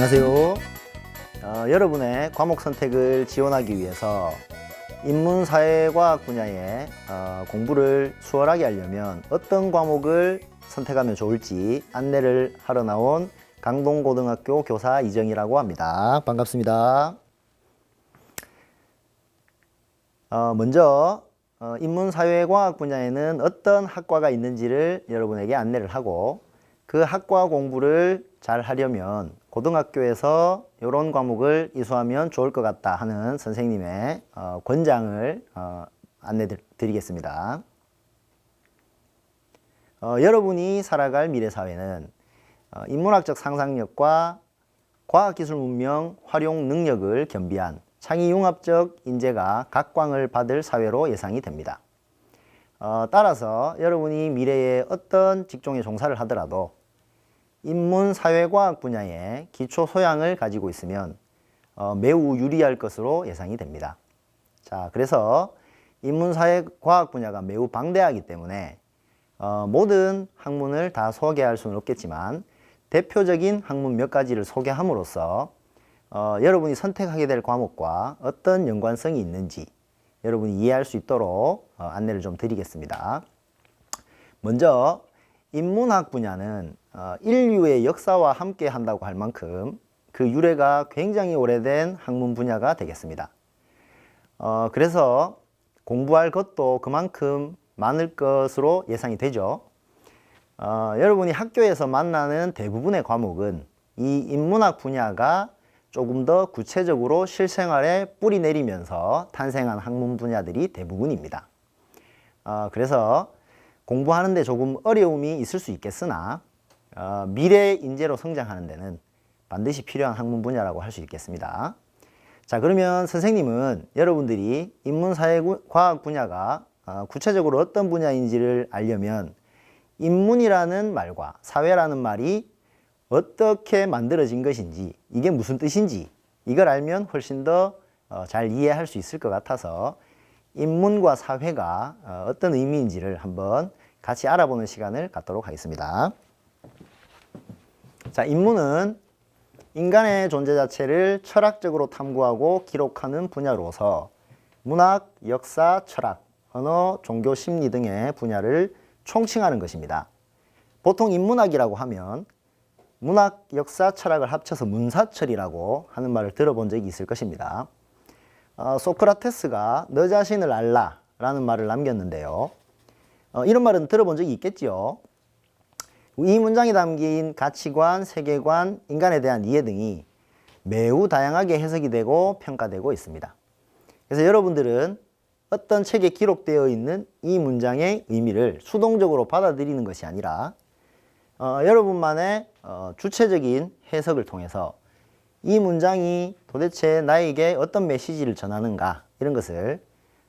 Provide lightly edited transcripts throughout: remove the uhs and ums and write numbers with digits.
안녕하세요. 여러분의 과목 선택을 지원하기 위해서 인문사회과학 분야의 공부를 수월하게 하려면 어떤 과목을 선택하면 좋을지 안내를 하러 나온 강동고등학교 교사 이정희라고 합니다. 반갑습니다. 먼저 인문사회과학 분야에는 어떤 학과가 있는지를 여러분에게 안내를 하고, 그 학과 공부를 잘 하려면 고등학교에서 이런 과목을 이수하면 좋을 것 같다 하는 선생님의 권장을 안내 드리겠습니다. 여러분이 살아갈 미래사회는 인문학적 상상력과 과학기술 문명 활용 능력을 겸비한 창의융합적 인재가 각광을 받을 사회로 예상이 됩니다. 따라서 여러분이 미래에 어떤 직종에 종사를 하더라도 인문사회과학 분야의 기초 소양을 가지고 있으면 매우 유리할 것으로 예상이 됩니다. 자, 그래서 인문사회과학 분야가 매우 방대하기 때문에 모든 학문을 다 소개할 수는 없겠지만 대표적인 학문 몇 가지를 소개함으로써 여러분이 선택하게 될 과목과 어떤 연관성이 있는지 여러분이 이해할 수 있도록 안내를 좀 드리겠습니다. 먼저 인문학 분야는 인류의 역사와 함께 한다고 할 만큼 그 유래가 굉장히 오래된 학문 분야가 되겠습니다. 그래서 공부할 것도 그만큼 많을 것으로 예상이 되죠. 여러분이 학교에서 만나는 대부분의 과목은 이 인문학 분야가 조금 더 구체적으로 실생활에 뿌리 내리면서 탄생한 학문 분야들이 대부분입니다. 그래서 공부하는데 조금 어려움이 있을 수 있겠으나 미래 인재로 성장하는 데는 반드시 필요한 학문 분야라고 할 수 있겠습니다. 자, 그러면 선생님은 여러분들이 인문사회과학 분야가 구체적으로 어떤 분야인지를 알려면 인문이라는 말과 사회라는 말이 어떻게 만들어진 것인지, 이게 무슨 뜻인지 이걸 알면 훨씬 더 잘 이해할 수 있을 것 같아서 인문과 사회가 어떤 의미인지를 한번 같이 알아보는 시간을 갖도록 하겠습니다. 자, 인문은 인간의 존재 자체를 철학적으로 탐구하고 기록하는 분야로서 문학, 역사, 철학, 언어, 종교, 심리 등의 분야를 총칭하는 것입니다. 보통 인문학이라고 하면 문학, 역사, 철학을 합쳐서 문사철이라고 하는 말을 들어본 적이 있을 것입니다. 소크라테스가 너 자신을 알라 라는 말을 남겼는데요. 이런 말은 들어본 적이 있겠지요. 이 문장에 담긴 가치관, 세계관, 인간에 대한 이해 등이 매우 다양하게 해석이 되고 평가되고 있습니다. 그래서 여러분들은 어떤 책에 기록되어 있는 이 문장의 의미를 수동적으로 받아들이는 것이 아니라 여러분만의 주체적인 해석을 통해서 이 문장이 도대체 나에게 어떤 메시지를 전하는가, 이런 것을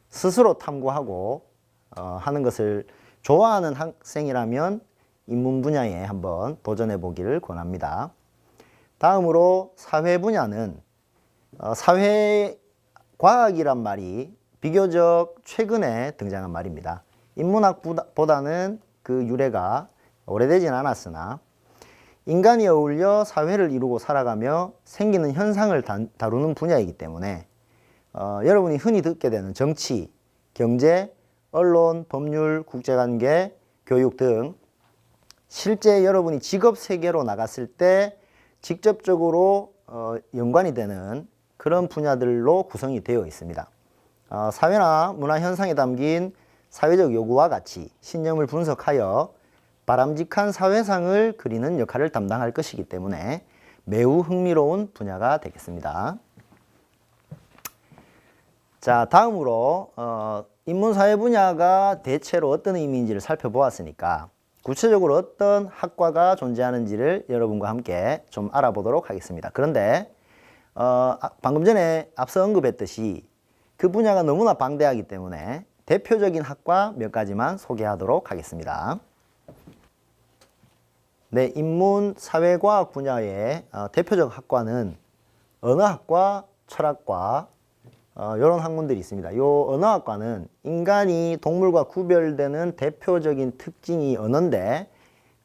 스스로 탐구하고 하는 것을 좋아하는 학생이라면 인문 분야에 한번 도전해 보기를 권합니다. 다음으로 사회 분야는 사회과학이란 말이 비교적 최근에 등장한 말입니다. 인문학보다는 그 유래가 오래되진 않았으나 인간이 어울려 사회를 이루고 살아가며 생기는 현상을 다루는 분야이기 때문에 여러분이 흔히 듣게 되는 정치, 경제, 언론, 법률, 국제관계, 교육 등 실제 여러분이 직업 세계로 나갔을 때 직접적으로 연관이 되는 그런 분야들로 구성이 되어 있습니다. 사회나 문화 현상에 담긴 사회적 요구와 가치, 신념을 분석하여 바람직한 사회상을 그리는 역할을 담당할 것이기 때문에 매우 흥미로운 분야가 되겠습니다. 자, 다음으로 인문사회 분야가 대체로 어떤 의미인지를 살펴보았으니까 구체적으로 어떤 학과가 존재하는지를 여러분과 함께 좀 알아보도록 하겠습니다. 그런데 방금 전에 앞서 언급했듯이 그 분야가 너무나 방대하기 때문에 대표적인 학과 몇 가지만 소개하도록 하겠습니다. 네, 인문사회과학 분야의 대표적 학과는 언어학과, 철학과 이런 학문들이 있습니다. 이 언어학과는 인간이 동물과 구별되는 대표적인 특징이 언어인데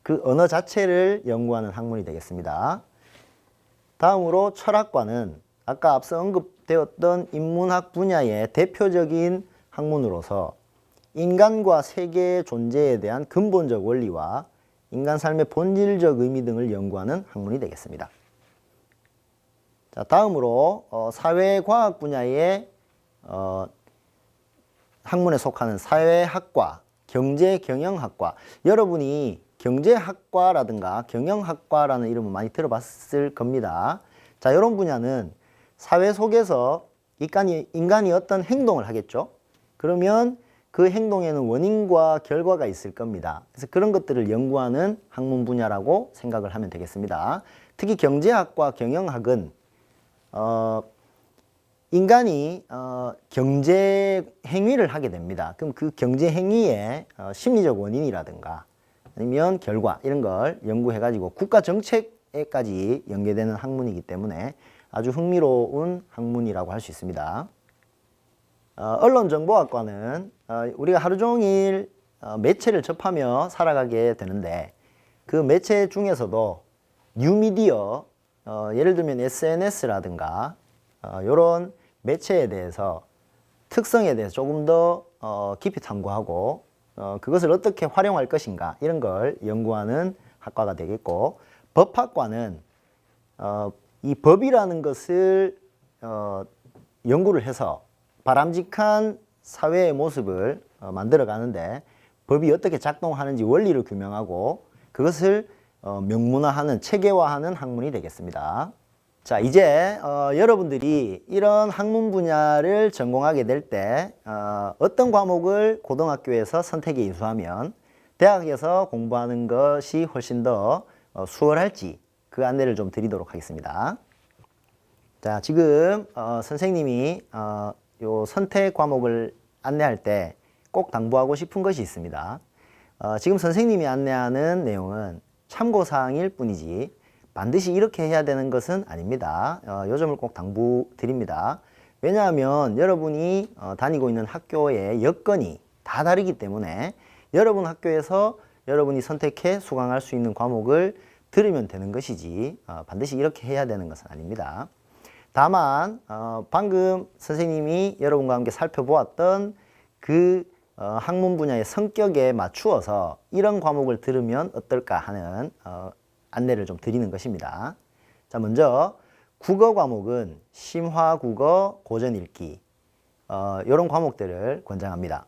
그 언어 자체를 연구하는 학문이 되겠습니다. 다음으로 철학과는 아까 앞서 언급되었던 인문학 분야의 대표적인 학문으로서 인간과 세계의 존재에 대한 근본적 원리와 인간 삶의 본질적 의미 등을 연구하는 학문이 되겠습니다. 자, 다음으로 사회과학 분야의 학문에 속하는 사회학과, 경제경영학과. 여러분이 경제학과라든가 경영학과라는 이름을 많이 들어봤을 겁니다. 자, 이런 분야는 사회 속에서 인간이 어떤 행동을 하겠죠. 그러면 그 행동에는 원인과 결과가 있을 겁니다. 그래서 그런 것들을 연구하는 학문 분야라고 생각을 하면 되겠습니다. 특히 경제학과 경영학은 인간이 경제 행위를 하게 됩니다. 그럼 그 경제 행위의 심리적 원인이라든가 아니면 결과 이런 걸 연구해 가지고 국가 정책에까지 연계되는 학문이기 때문에 아주 흥미로운 학문이라고 할 수 있습니다. 언론정보학과는 우리가 하루 종일 매체를 접하며 살아가게 되는데 그 매체 중에서도 뉴미디어, 예를 들면 SNS라든가 이런 매체에 대해서 특성에 대해서 조금 더 깊이 탐구하고 그것을 어떻게 활용할 것인가 이런 걸 연구하는 학과가 되겠고, 법학과는 이 법이라는 것을 연구를 해서 바람직한 사회의 모습을 만들어 가는데 법이 어떻게 작동하는지 원리를 규명하고 그것을 명문화하는, 체계화하는 학문이 되겠습니다. 자, 이제 여러분들이 이런 학문 분야를 전공하게 될 때 어떤 과목을 고등학교에서 선택에 인수하면 대학에서 공부하는 것이 훨씬 더 수월할지 그 안내를 좀 드리도록 하겠습니다. 자, 지금 선생님이 요 선택 과목을 안내할 때 꼭 당부하고 싶은 것이 있습니다. 지금 선생님이 안내하는 내용은 참고사항일 뿐이지 반드시 이렇게 해야 되는 것은 아닙니다. 요 점을 꼭 당부드립니다. 왜냐하면 여러분이 다니고 있는 학교의 여건이 다 다르기 때문에 여러분 학교에서 여러분이 선택해 수강할 수 있는 과목을 들으면 되는 것이지 반드시 이렇게 해야 되는 것은 아닙니다. 다만 방금 선생님이 여러분과 함께 살펴보았던 그 학문 분야의 성격에 맞추어서 이런 과목을 들으면 어떨까 하는 안내를 좀 드리는 것입니다. 자, 먼저 국어 과목은 심화국어, 고전읽기 이런 과목들을 권장합니다.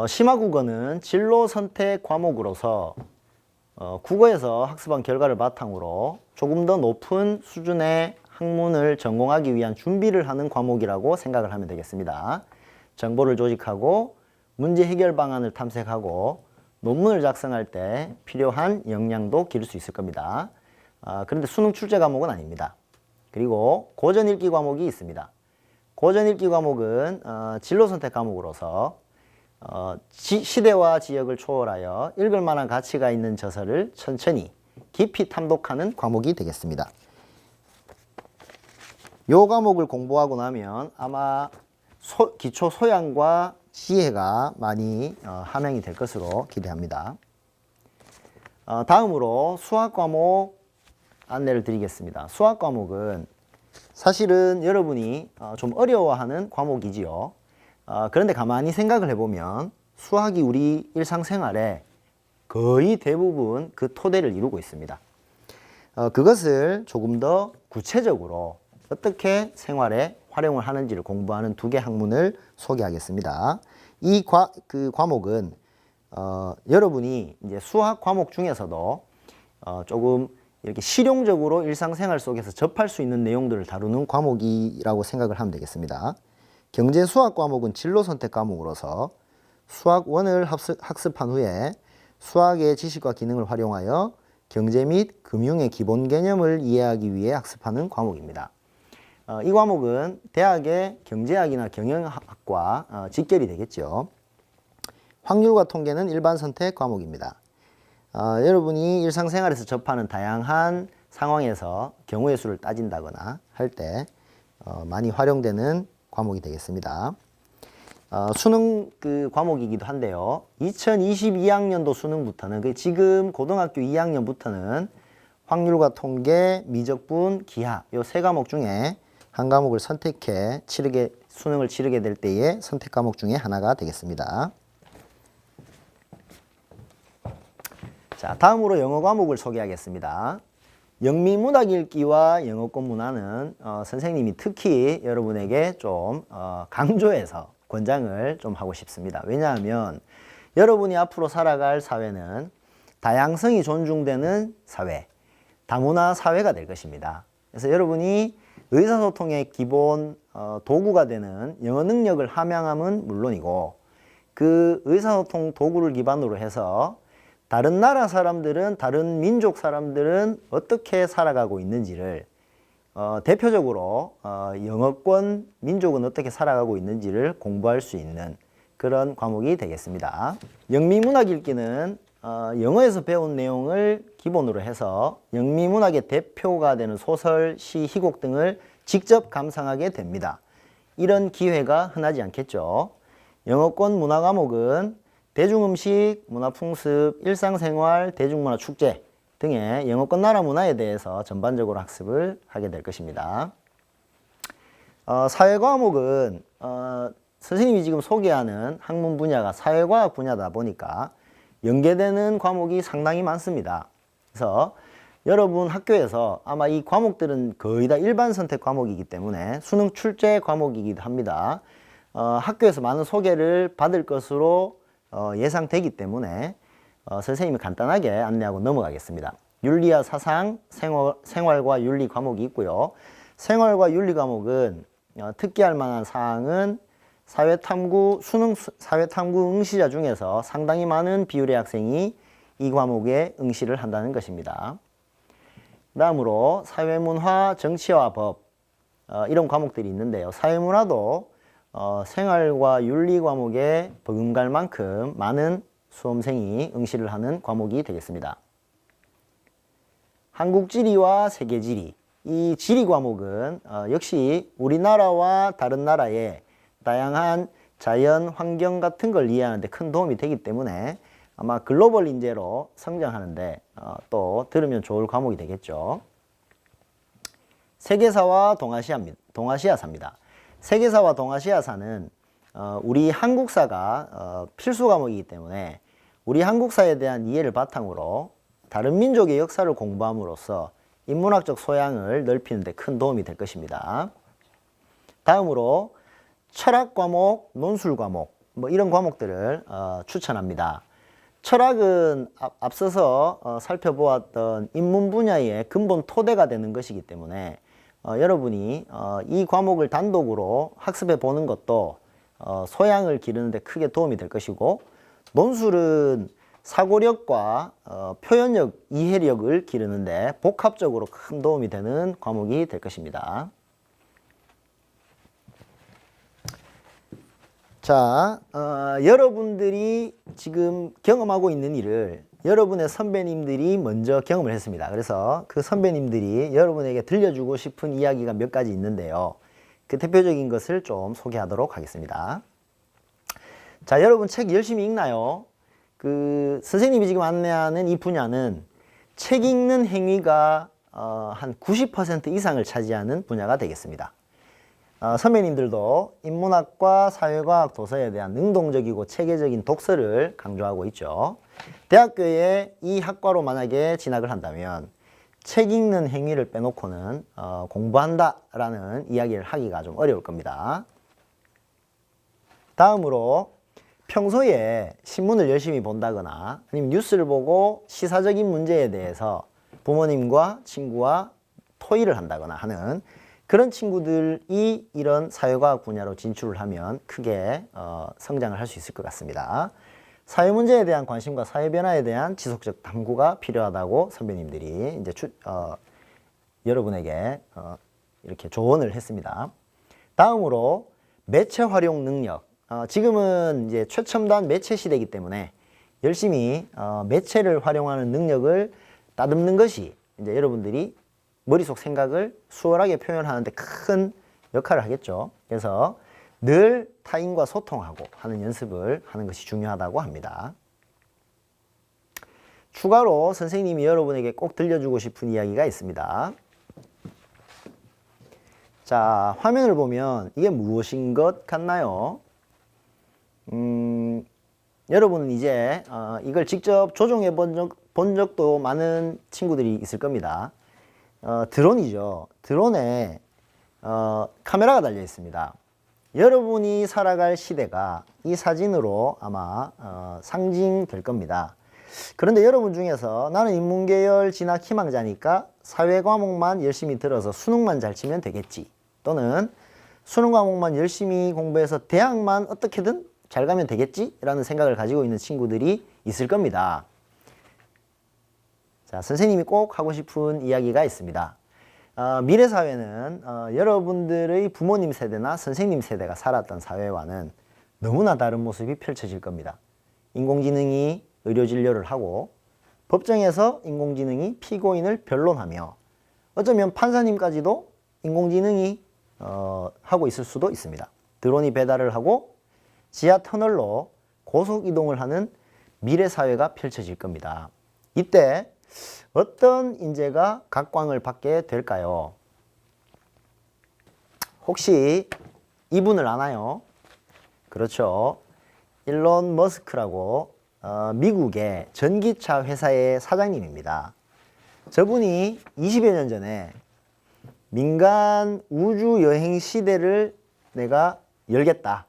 심화국어는 진로 선택 과목으로서 국어에서 학습한 결과를 바탕으로 조금 더 높은 수준의 학문을 전공하기 위한 준비를 하는 과목이라고 생각을 하면 되겠습니다. 정보를 조직하고 문제 해결 방안을 탐색하고 논문을 작성할 때 필요한 역량도 기를 수 있을 겁니다. 그런데 수능 출제 과목은 아닙니다. 그리고 고전읽기 과목이 있습니다. 고전읽기 과목은 진로 선택 과목으로서 시대와 지역을 초월하여 읽을 만한 가치가 있는 저서를 천천히 깊이 탐독하는 과목이 되겠습니다. 이 과목을 공부하고 나면 아마 기초 소양과 지혜가 많이 함양이 될 것으로 기대합니다. 다음으로 수학 과목 안내를 드리겠습니다. 수학 과목은 사실은 여러분이 좀 어려워하는 과목이지요. 그런데 가만히 생각을 해보면 수학이 우리 일상생활에 거의 대부분 그 토대를 이루고 있습니다. 그것을 조금 더 구체적으로 어떻게 생활에 활용을 하는지를 공부하는 두 개 학문을 소개하겠습니다. 이 과목은 여러분이 이제 수학 과목 중에서도 조금 이렇게 실용적으로 일상생활 속에서 접할 수 있는 내용들을 다루는 과목이라고 생각을 하면 되겠습니다. 경제수학 과목은 진로 선택 과목으로서 수학 1을 학습한 후에 수학의 지식과 기능을 활용하여 경제 및 금융의 기본 개념을 이해하기 위해 학습하는 과목입니다. 이 과목은 대학의 경제학이나 경영학과 직결이 되겠죠. 확률과 통계는 일반 선택 과목입니다. 여러분이 일상생활에서 접하는 다양한 상황에서 경우의 수를 따진다거나 할 때 많이 활용되는 과목이 되겠습니다. 수능 과목이기도 한데요. 2022학년도 수능부터는 지금 고등학교 2학년부터는 확률과 통계, 미적분, 기하 요 세 과목 중에 한 과목을 선택해 수능을 치르게 될 때의 선택 과목 중에 하나가 되겠습니다. 자, 다음으로 영어 과목을 소개하겠습니다. 영미문학 읽기와 영어권 문화는 선생님이 특히 여러분에게 좀 강조해서 권장을 좀 하고 싶습니다. 왜냐하면 여러분이 앞으로 살아갈 사회는 다양성이 존중되는 사회, 다문화 사회가 될 것입니다. 그래서 여러분이 의사소통의 기본 도구가 되는 영어 능력을 함양함은 물론이고 그 의사소통 도구를 기반으로 해서 다른 나라 사람들은, 다른 민족 사람들은 어떻게 살아가고 있는지를 대표적으로 영어권 민족은 어떻게 살아가고 있는지를 공부할 수 있는 그런 과목이 되겠습니다. 영미문학 읽기는 영어에서 배운 내용을 기본으로 해서 영미문학의 대표가 되는 소설, 시, 희곡 등을 직접 감상하게 됩니다. 이런 기회가 흔하지 않겠죠. 영어권 문화 과목은 대중음식, 문화풍습, 일상생활, 대중문화 축제 등의 영어권 나라 문화에 대해서 전반적으로 학습을 하게 될 것입니다. 사회과목은 선생님이 지금 소개하는 학문 분야가 사회과학 분야다 보니까 연계되는 과목이 상당히 많습니다. 그래서 여러분 학교에서 아마 이 과목들은 거의 다 일반 선택 과목이기 때문에 수능 출제 과목이기도 합니다. 학교에서 많은 소개를 받을 것으로 예상되기 때문에 선생님이 간단하게 안내하고 넘어가겠습니다. 윤리와 사상, 생활과 윤리 과목이 있고요. 생활과 윤리 과목은 특기할 만한 사항은 수능 사회탐구 응시자 중에서 상당히 많은 비율의 학생이 이 과목에 응시를 한다는 것입니다. 다음으로 사회문화, 정치와 법 이런 과목들이 있는데요. 사회문화도 생활과 윤리 과목에 버금갈 만큼 많은 수험생이 응시를 하는 과목이 되겠습니다. 한국지리와 세계지리, 이 지리 과목은 역시 우리나라와 다른 나라의 다양한 자연, 환경 같은 걸 이해하는 데 큰 도움이 되기 때문에 아마 글로벌 인재로 성장하는데 또 들으면 좋을 과목이 되겠죠. 세계사와 동아시아사입니다. 세계사와 동아시아사는 우리 한국사가 필수 과목이기 때문에 우리 한국사에 대한 이해를 바탕으로 다른 민족의 역사를 공부함으로써 인문학적 소양을 넓히는 데 큰 도움이 될 것입니다. 다음으로 철학 과목, 논술 과목 이런 과목들을 추천합니다. 철학은 앞서서 살펴보았던 인문 분야의 근본 토대가 되는 것이기 때문에 여러분이 이 과목을 단독으로 학습해 보는 것도 소양을 기르는 데 크게 도움이 될 것이고, 논술은 사고력과 표현력, 이해력을 기르는 데 복합적으로 큰 도움이 되는 과목이 될 것입니다. 자, 여러분들이 지금 경험하고 있는 일을 여러분의 선배님들이 먼저 경험을 했습니다. 그래서 그 선배님들이 여러분에게 들려주고 싶은 이야기가 몇 가지 있는데요. 그 대표적인 것을 좀 소개하도록 하겠습니다. 자, 여러분 책 열심히 읽나요? 선생님이 지금 안내하는 이 분야는 책 읽는 행위가 한 90% 이상을 차지하는 분야가 되겠습니다. 선배님들도 인문학과 사회과학 도서에 대한 능동적이고 체계적인 독서를 강조하고 있죠. 대학교에 이 학과로 만약에 진학을 한다면 책 읽는 행위를 빼놓고는 공부한다라는 이야기를 하기가 좀 어려울 겁니다. 다음으로 평소에 신문을 열심히 본다거나 아니면 뉴스를 보고 시사적인 문제에 대해서 부모님과 친구와 토의를 한다거나 하는 그런 친구들이 이런 사회과학 분야로 진출을 하면 크게 성장을 할 수 있을 것 같습니다. 사회 문제에 대한 관심과 사회 변화에 대한 지속적 탐구가 필요하다고 선배님들이 이제 여러분에게 이렇게 조언을 했습니다. 다음으로 매체 활용 능력. 지금은 이제 최첨단 매체 시대이기 때문에 열심히 매체를 활용하는 능력을 따듬는 것이 이제 여러분들이 머릿속 생각을 수월하게 표현하는 데 큰 역할을 하겠죠. 그래서 늘 타인과 소통하고 하는 연습을 하는 것이 중요하다고 합니다. 추가로 선생님이 여러분에게 꼭 들려주고 싶은 이야기가 있습니다. 자, 화면을 보면 이게 무엇인 것 같나요? 여러분은 이제 이걸 직접 조종해 본 적도 많은 친구들이 있을 겁니다. 드론이죠. 드론에 카메라가 달려 있습니다. 여러분이 살아갈 시대가 이 사진으로 아마 상징될 겁니다. 그런데 여러분 중에서 나는 인문계열 진학 희망자니까 사회 과목만 열심히 들어서 수능만 잘 치면 되겠지, 또는 수능 과목만 열심히 공부해서 대학만 어떻게든 잘 가면 되겠지 라는 생각을 가지고 있는 친구들이 있을 겁니다. 자, 선생님이 꼭 하고 싶은 이야기가 있습니다. 미래 사회는 여러분들의 부모님 세대나 선생님 세대가 살았던 사회와는 너무나 다른 모습이 펼쳐질 겁니다. 인공지능이 의료 진료를 하고 법정에서 인공지능이 피고인을 변론하며 어쩌면 판사님까지도 인공지능이 하고 있을 수도 있습니다. 드론이 배달을 하고 지하 터널로 고속 이동을 하는 미래 사회가 펼쳐질 겁니다. 이때 어떤 인재가 각광을 받게 될까요? 혹시 이분을 아나요? 그렇죠. 일론 머스크라고 미국의 전기차 회사의 사장님입니다. 저분이 20여 년 전에 민간 우주 여행 시대를 내가 열겠다,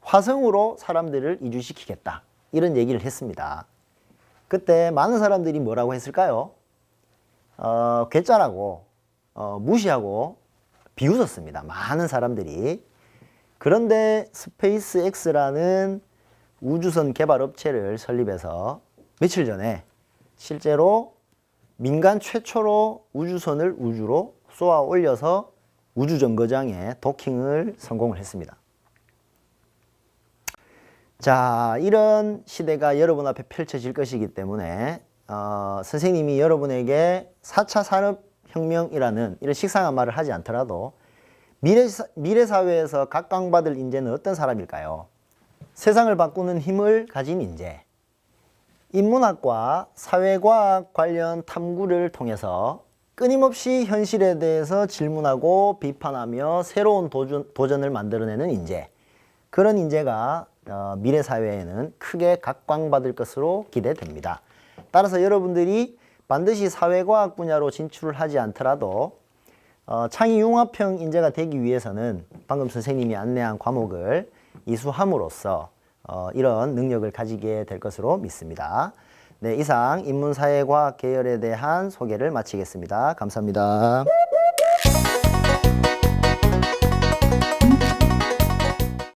화성으로 사람들을 이주시키겠다, 이런 얘기를 했습니다. 그때 많은 사람들이 뭐라고 했을까요? 괴짜라고 무시하고 비웃었습니다. 많은 사람들이. 그런데 스페이스 X라는 우주선 개발 업체를 설립해서 며칠 전에 실제로 민간 최초로 우주선을 우주로 쏘아 올려서 우주정거장에 도킹을 성공을 했습니다. 자, 이런 시대가 여러분 앞에 펼쳐질 것이기 때문에 선생님이 여러분에게 4차 산업혁명이라는 이런 식상한 말을 하지 않더라도 미래사회에서 각광받을 인재는 어떤 사람일까요? 세상을 바꾸는 힘을 가진 인재, 인문학과 사회과학 관련 탐구를 통해서 끊임없이 현실에 대해서 질문하고 비판하며 새로운 도전을 만들어내는 인재, 그런 인재가 미래 사회에는 크게 각광받을 것으로 기대됩니다. 따라서 여러분들이 반드시 사회과학 분야로 진출을 하지 않더라도 창의융합형 인재가 되기 위해서는 방금 선생님이 안내한 과목을 이수함으로써 이런 능력을 가지게 될 것으로 믿습니다. 네, 이상 인문사회과학 계열에 대한 소개를 마치겠습니다. 감사합니다.